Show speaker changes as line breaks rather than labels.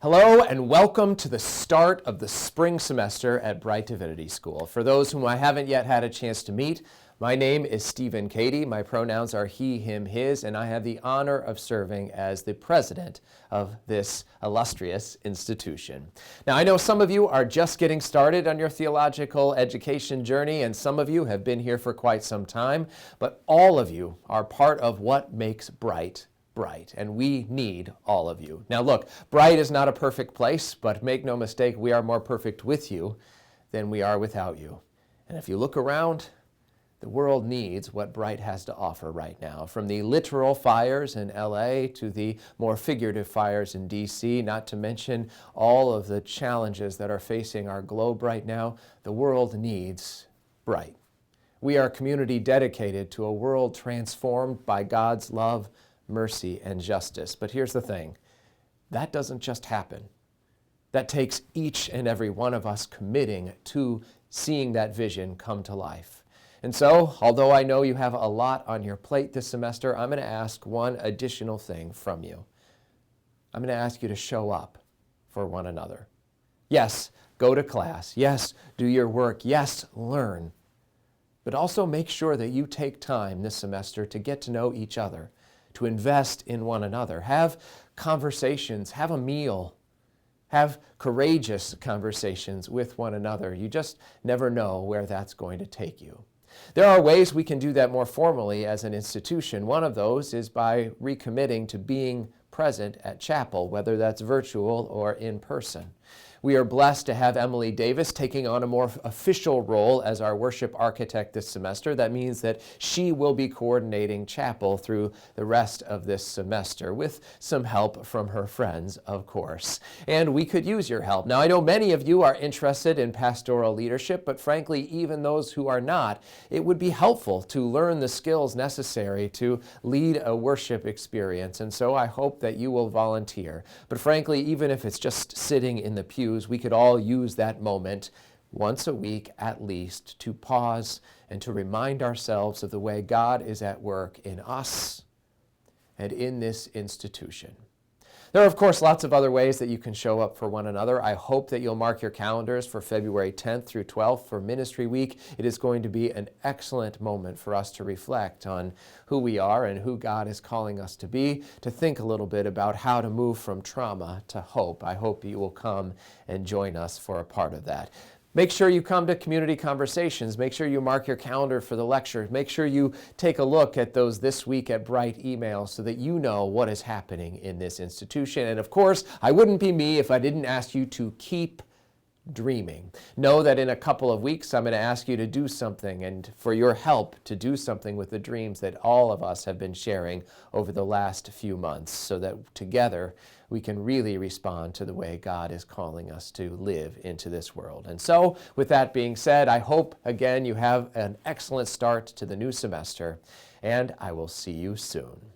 Hello and welcome to the start of the spring semester at Brite Divinity School. For those whom I haven't yet had a chance to meet, my name is Stephen Cady. My pronouns are he, him, his, and I have the honor of serving as the president of this illustrious institution. Now, I know some of you are just getting started on your theological education journey, and some of you have been here for quite some time, but all of you are part of what makes Brite, and we need all of you. Now look, Brite is not a perfect place, but make no mistake, we are more perfect with you than we are without you. And if you look around, the world needs what Brite has to offer right now. From the literal fires in LA to the more figurative fires in DC, not to mention all of the challenges that are facing our globe right now, the world needs Brite. We are a community dedicated to a world transformed by God's love, mercy, and justice. But here's the thing, that doesn't just happen. That takes each and every one of us committing to seeing that vision come to life. And so, although I know you have a lot on your plate this semester, I'm going to ask one additional thing from you. I'm going to ask you to show up for one another. Yes, go to class. Yes, do your work. Yes, learn. But also make sure that you take time this semester to get to know each other, to invest in one another. Have conversations, have a meal, have courageous conversations with one another. You just never know where that's going to take you. There are ways we can do that more formally as an institution. One of those is by recommitting to being present at chapel, whether that's virtual or in person. We are blessed to have Emily Davis taking on a more official role as our worship architect this semester. That means that she will be coordinating chapel through the rest of this semester with some help from her friends, of course. And we could use your help. Now, I know many of you are interested in pastoral leadership, but frankly, even those who are not, it would be helpful to learn the skills necessary to lead a worship experience. And so I hope that you will volunteer. But frankly, even if it's just sitting in the pews, we could all use that moment once a week at least to pause and to remind ourselves of the way God is at work in us and in this institution. There are, of course, lots of other ways that you can show up for one another. I hope that you'll mark your calendars for February 10th through 12th for Ministry Week. It is going to be an excellent moment for us to reflect on who we are and who God is calling us to be, to think a little bit about how to move from trauma to hope. I hope you will come and join us for a part of that. Make sure you come to community conversations. Make sure you mark your calendar for the lecture. Make sure you take a look at those This Week at Brite emails so that you know what is happening in this institution. And of course, I wouldn't be me if I didn't ask you to keep dreaming. Know that in a couple of weeks, I'm going to ask you to do something and for your help to do something with the dreams that all of us have been sharing over the last few months so that together we can really respond to the way God is calling us to live into this world. And so, with that being said, I hope, again, you have an excellent start to the new semester, and I will see you soon.